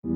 For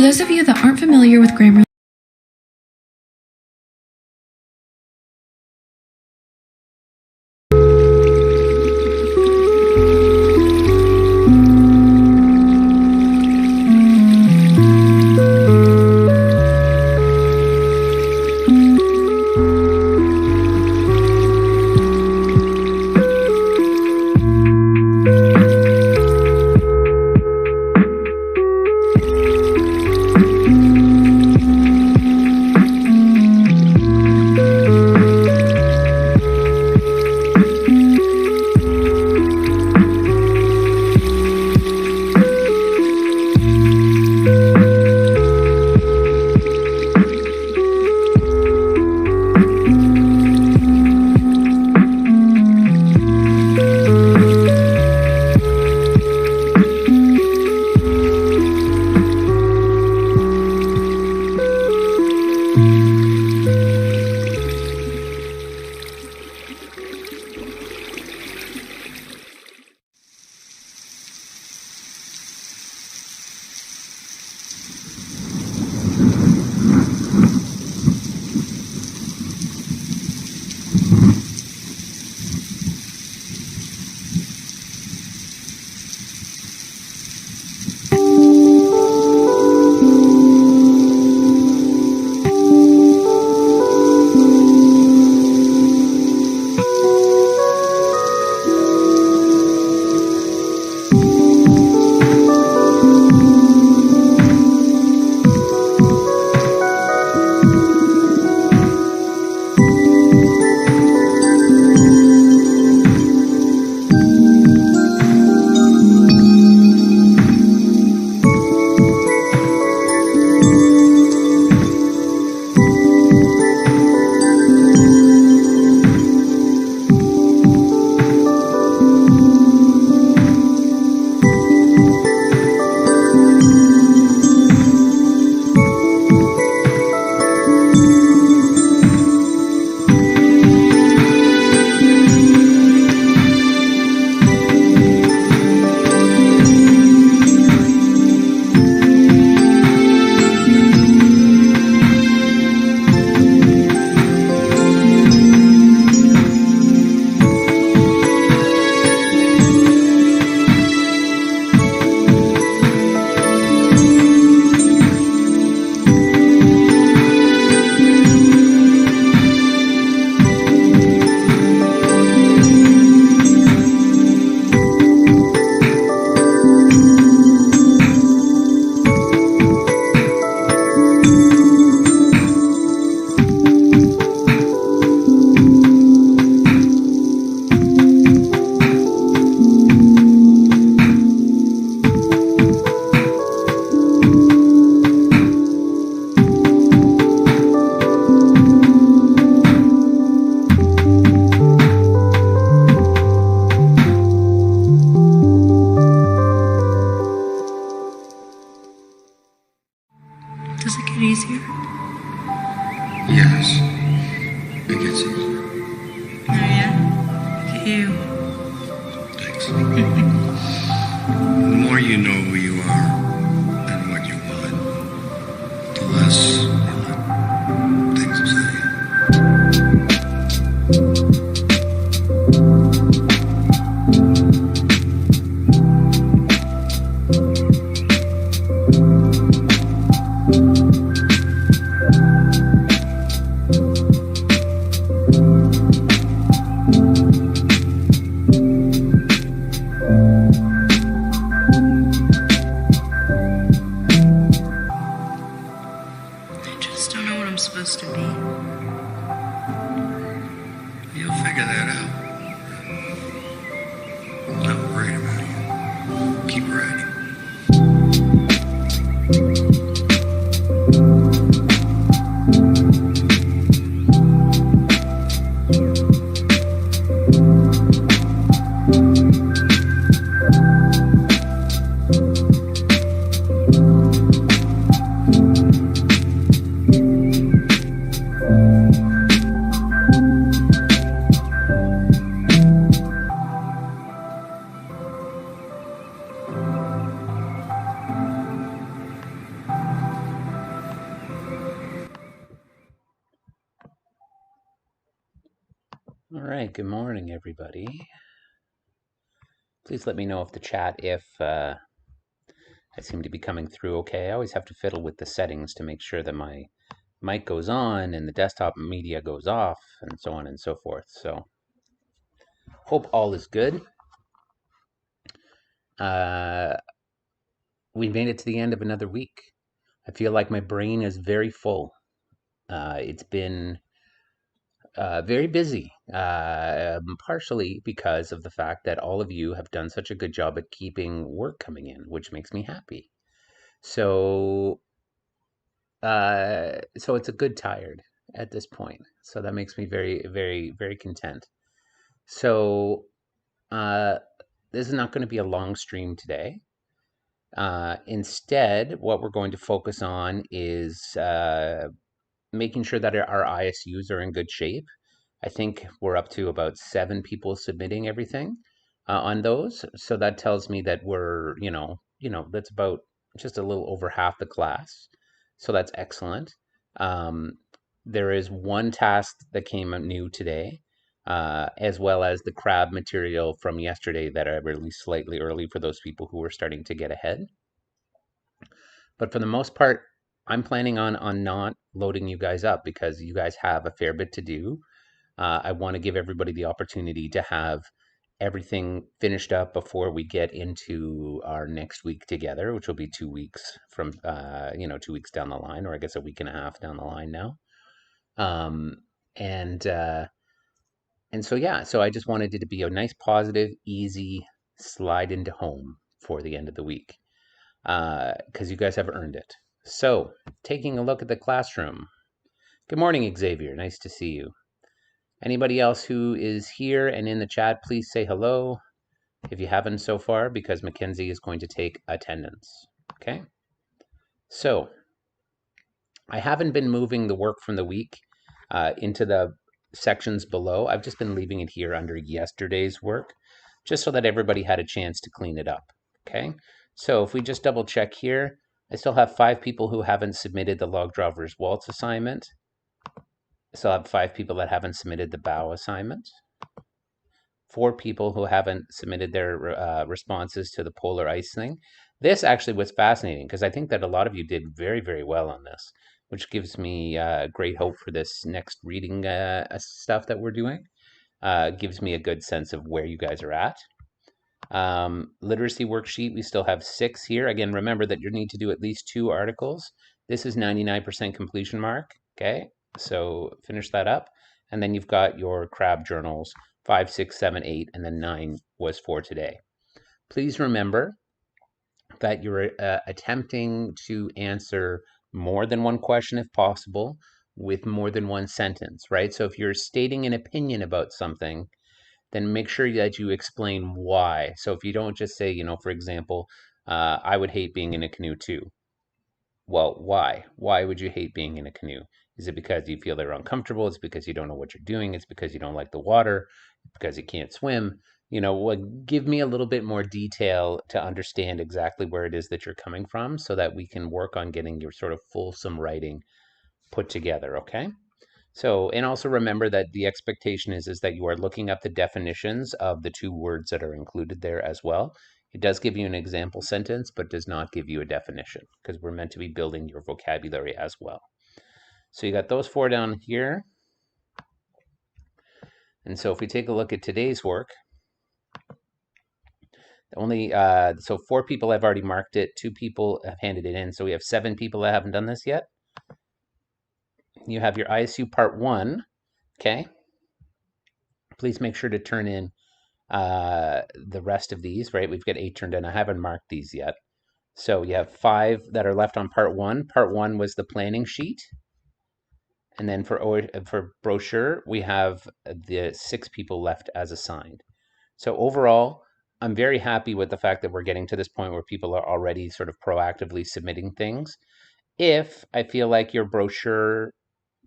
those of you that aren't familiar with Grammarly, you. Thanks. The more you know who you are and what you want, the less you let things upset you. I just don't know what I'm supposed to be. You'll figure that out. I'm not worried about you. Keep writing. All right, good morning, everybody. Please let me know if the chat, if I seem to be coming through okay. I always have to fiddle with the settings to make sure that my mic goes on and the desktop media goes off and so on and so forth. So hope all is good. We made it to the end of another week. I feel like my brain is very full. It's been very busy, partially because of the fact that all of you have done such a good job at keeping work coming in, which makes me happy. So, so it's a good tired at this point. So that makes me very, very, very content. So, uh, this is not going to be a long stream today. Instead, what we're going to focus on is making sure that our ISUs are in good shape. I think we're up to about 7 people submitting everything on those. So that tells me that we're, that's about just a little over half the class. So that's excellent. Um, there is one task that came out new today, as well as the crab material from yesterday that I released slightly early for those people who were starting to get ahead. But for the most part, I'm planning on not loading you guys up because you guys have a fair bit to do. I want to give everybody the opportunity to have everything finished up before we get into our next week together, which will be 2 weeks from, 2 weeks down the line, or I guess a week and a half down the line now. Um, and so yeah, so I just wanted it to be a nice, positive, easy slide into home for the end of the week, because you guys have earned it. So, taking a look at the classroom. Good morning, Xavier. Nice to see you. Anybody else who is here and in the chat, please say hello if you haven't so far, because Mackenzie is going to take attendance. Okay? So, I haven't been moving the work from the week into the sections below. I've just been leaving it here under yesterday's work, just so that everybody had a chance to clean it up. Okay? So, if we just double check here, I still have 5 people who haven't submitted the log drovers waltz assignment. I still have 5 people that haven't submitted the bow assignment. 4 people who haven't submitted their responses to the polar ice thing. This actually was fascinating because I think that a lot of you did very, very well on this, which gives me great hope for this next reading stuff that we're doing. Gives me a good sense of where you guys are at. Literacy worksheet, we still have 6 here. Again, remember that you need to do at least 2 articles. This is 99% completion mark. Okay, so finish that up. And then you've got your crab journals, 5, 6, 7, 8, and then 9 was for today. Please remember that you're attempting to answer more than one question if possible with more than one sentence, right? So if you're stating an opinion about something, then make sure that you explain why. So if you don't just say, for example, I would hate being in a canoe too. Well, why? Why would you hate being in a canoe? Is it because you feel they're uncomfortable? It's because you don't know what you're doing? It's because you don't like the water? because you can't swim, give me a little bit more detail to understand exactly where it is that you're coming from so that we can work on getting your sort of fulsome writing put together, okay? So, and also remember that the expectation is that you are looking up the definitions of the two words that are included there as well. It does give you an example sentence, but does not give you a definition because we're meant to be building your vocabulary as well. So you got those 4 down here. And so if we take a look at today's work, only so 4 people have already marked it, 2 people have handed it in, so we have 7 people that haven't done this yet. You have your ISU part 1, okay? Please make sure to turn in the rest of these, right? We've got 8 turned in. I haven't marked these yet. So you have 5 that are left on part 1. Part 1 was the planning sheet. And then for brochure, we have the 6 people left as assigned. So overall, I'm very happy with the fact that we're getting to this point where people are already sort of proactively submitting things. If I feel like your brochure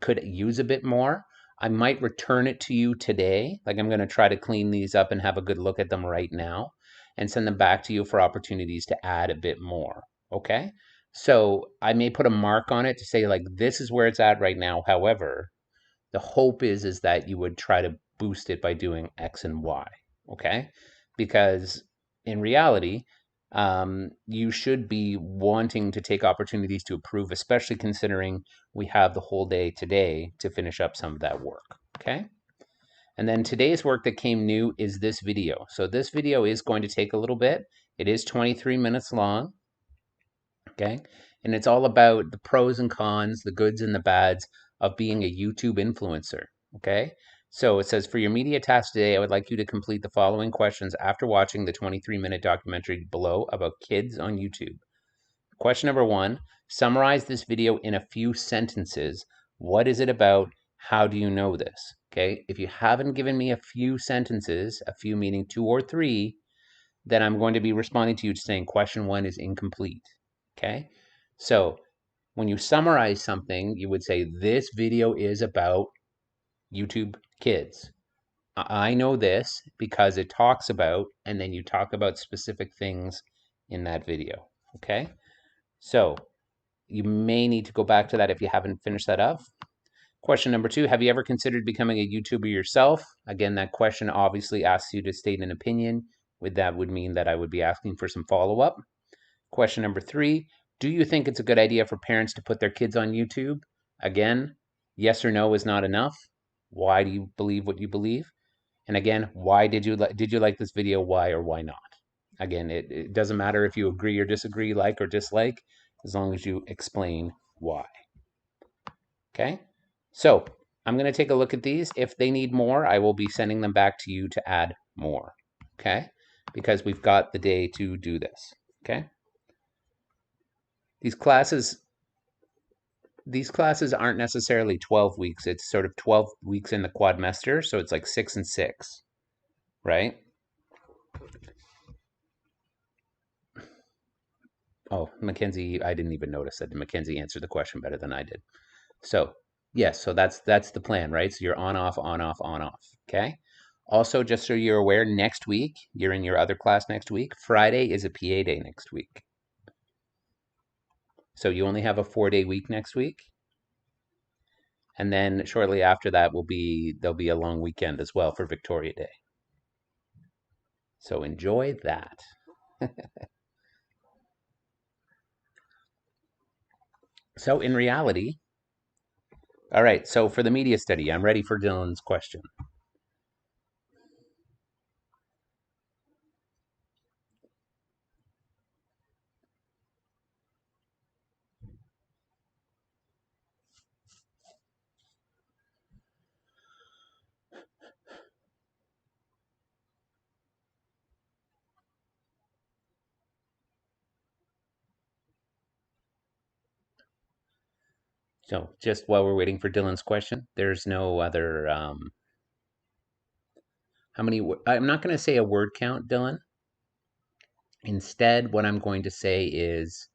could use a bit more, I might return it to you today. Like I'm going to try to clean these up and have a good look at them right now and send them back to you for opportunities to add a bit more. Okay? So I may put a mark on it to say like this is where it's at right now. However, the hope is that you would try to boost it by doing X and Y, okay? Because in reality, you should be wanting to take opportunities to improve, especially considering we have the whole day today to finish up some of that work, okay? And then today's work that came new is this video. So this video is going to take a little bit. It is 23 minutes long, okay? And it's all about the pros and cons, the goods and the bads of being a YouTube influencer, okay? So it says, for your media task today, I would like you to complete the following questions after watching the 23-minute documentary below about kids on YouTube. Question number 1, summarize this video in a few sentences. What is it about? How do you know this? Okay, if you haven't given me a few sentences, a few meaning 2 or 3, then I'm going to be responding to you saying question 1 is incomplete. Okay, so when you summarize something, you would say, this video is about YouTube kids. I know this because it talks about, and then you talk about specific things in that video. Okay, so you may need to go back to that if you haven't finished that up. Question number 2, have you ever considered becoming a YouTuber yourself? Again, that question obviously asks you to state an opinion. That would mean that I would be asking for some follow-up. Question number 3, do you think it's a good idea for parents to put their kids on YouTube? Again, yes or no is not enough. Why do you believe what you believe? And again, why did you like this video? Why or why not? Again, it doesn't matter if you agree or disagree, like or dislike, as long as you explain why. Okay? So I'm going to take a look at these. If they need more, I will be sending them back to you to add more. Okay? Because we've got the day to do this. Okay? These classes aren't necessarily 12 weeks. It's sort of 12 weeks in the quadmester, so it's like 6 and 6, right? Oh, Mackenzie, I didn't even notice that. Mackenzie answered the question better than I did. So, yes, so that's the plan, right? So you're on, off, on, off, on, off, okay? Also, just so you're aware, next week, you're in your other class next week. Friday is a PA day next week. So you only have a 4-day week next week. And then shortly after that there'll be a long weekend as well for Victoria Day. So enjoy that. So in reality, all right, so for the media study, I'm ready for Dylan's question. So just while we're waiting for Dylan's question, there's no other, how many, I'm not going to say a word count, Dylan. Instead, what I'm going to say is,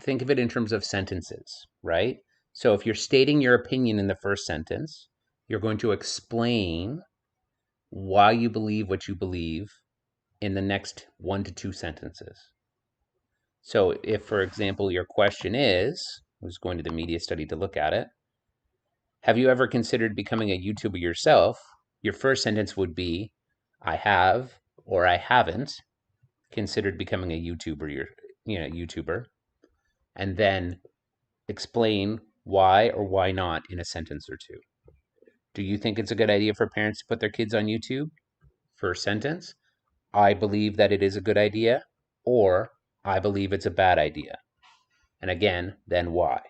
think of it in terms of sentences, right? So if you're stating your opinion in the first sentence, you're going to explain why you believe what you believe in the next 1 to 2 sentences. So if, for example, your question is, I was going to the media study to look at it, have you ever considered becoming a YouTuber yourself? Your first sentence would be, I have or I haven't considered becoming a YouTuber, and then explain why or why not in a sentence or two. Do you think it's a good idea for parents to put their kids on YouTube? First sentence, I believe that it is a good idea, or I believe it's a bad idea. And again, then why?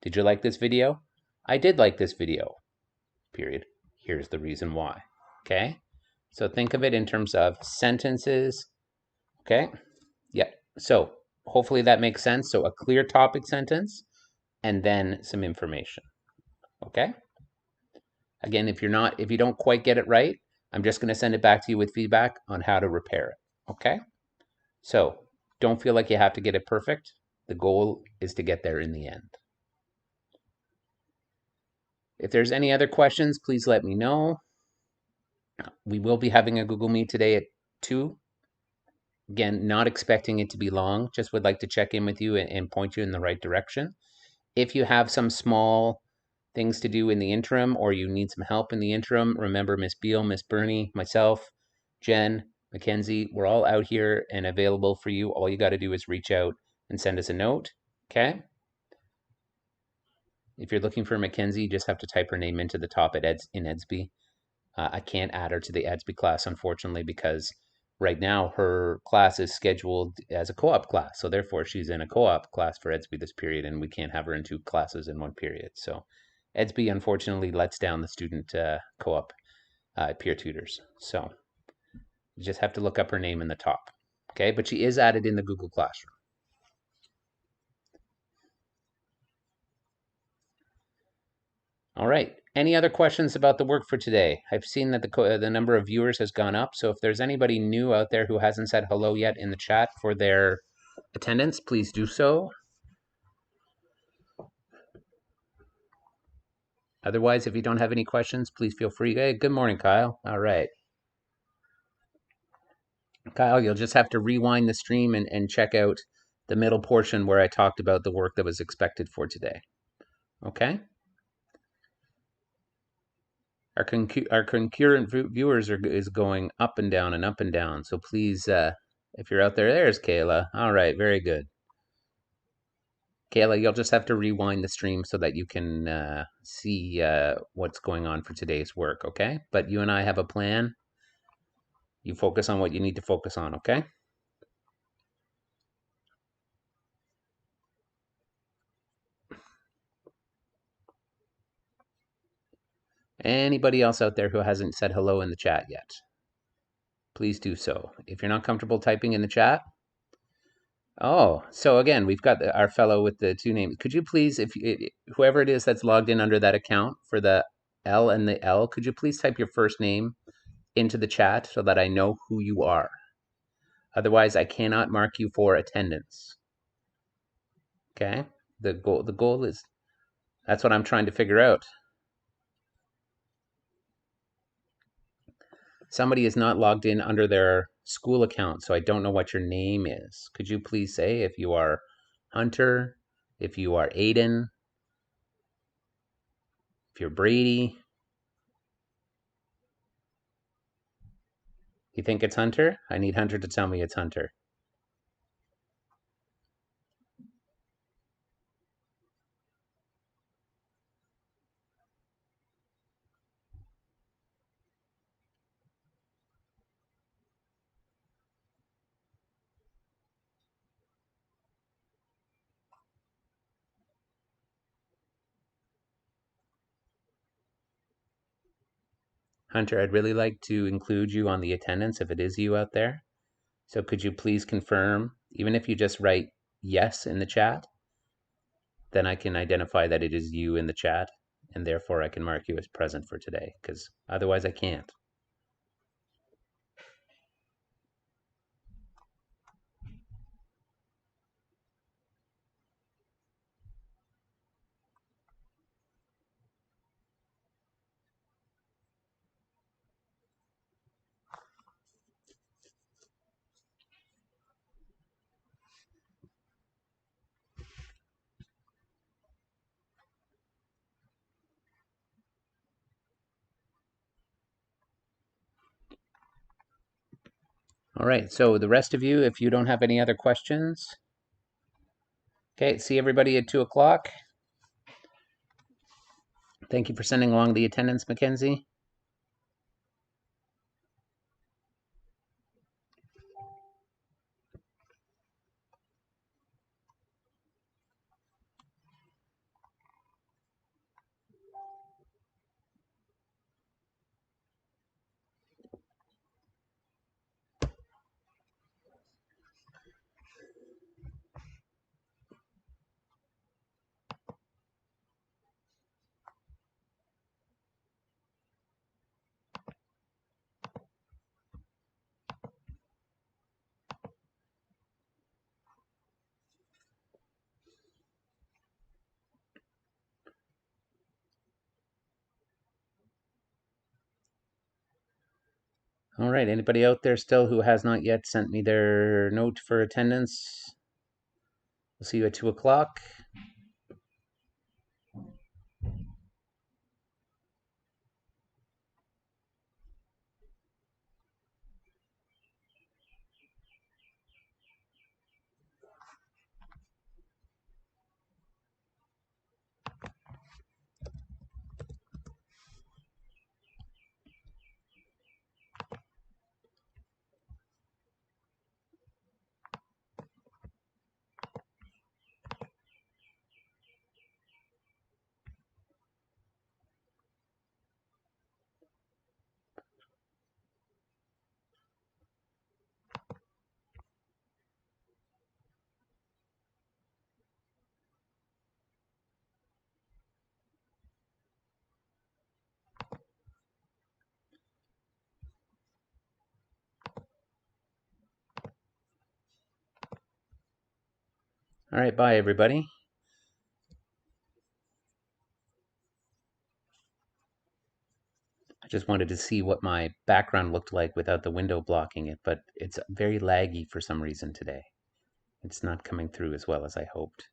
Did you like this video? I did like this video, period. Here's the reason why. Okay? So think of it in terms of sentences. Okay? Yeah. So hopefully that makes sense. So a clear topic sentence and then some information. Okay? Again, if you don't quite get it right, I'm just going to send it back to you with feedback on how to repair it. Okay? So don't feel like you have to get it perfect. The goal is to get there in the end. If there's any other questions, please let me know. We will be having a Google Meet today at 2. Again, not expecting it to be long, just would like to check in with you and point you in the right direction. If you have some small things to do in the interim or you need some help in the interim, remember Miss Beal, Miss Bernie, myself, Jen, Mackenzie, we're all out here and available for you. All you got to do is reach out and send us a note, okay? If you're looking for Mackenzie, you just have to type her name into the top in Edsby. I can't add her to the Edsby class, unfortunately, because right now her class is scheduled as a co-op class. So therefore, she's in a co-op class for Edsby this period, and we can't have her in 2 classes in 1 period. So Edsby, unfortunately, lets down the student co-op peer tutors. So you just have to look up her name in the top. Okay, but she is added in the Google Classroom. All right. Any other questions about the work for today? I've seen that the number of viewers has gone up. So if there's anybody new out there who hasn't said hello yet in the chat for their attendance, please do so. Otherwise, if you don't have any questions, please feel free. Hey, good morning, Kyle. All right. Kyle, you'll just have to rewind the stream and check out the middle portion where I talked about the work that was expected for today. Okay? Our concurrent viewers is going up and down and up and down. So please, if you're out there, there's Kayla. All right, very good. Kayla, you'll just have to rewind the stream so that you can see what's going on for today's work, okay? But you and I have a plan. You focus on what you need to focus on, okay? Anybody else out there who hasn't said hello in the chat yet? Please do so. If you're not comfortable typing in the chat, oh, so again, we've got our fellow with the 2 names. Could you please, whoever it is that's logged in under that account for the L and the L, could you please type your first name into the chat so that I know who you are? Otherwise, I cannot mark you for attendance. Okay? The goal is, that's what I'm trying to figure out. Somebody is not logged in under their school account, so I don't know what your name is. Could you please say if you are Hunter, if you are Aiden, if you're Brady? You think it's Hunter? I need Hunter to tell me it's Hunter. Hunter, I'd really like to include you on the attendance if it is you out there. So could you please confirm, even if you just write yes in the chat, then I can identify that it is you in the chat, and therefore I can mark you as present for today, because otherwise I can't. All right, so the rest of you, if you don't have any other questions, okay, see everybody at 2 o'clock. Thank you for sending along the attendance, Mackenzie. All right, anybody out there still who has not yet sent me their note for attendance? We'll see you at 2 o'clock. All right, bye everybody. I just wanted to see what my background looked like without the window blocking it, but it's very laggy for some reason today. It's not coming through as well as I hoped.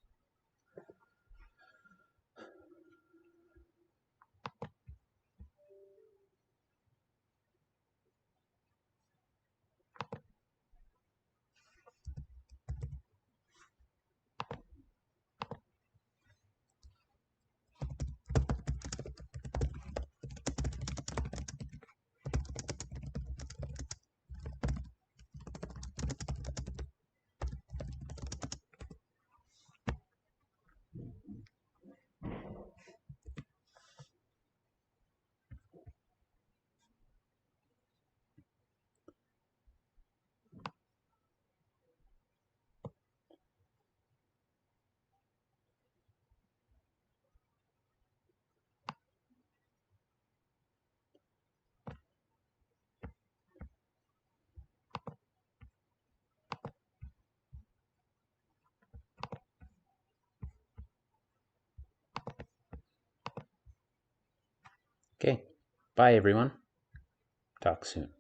Okay, bye everyone. Talk soon.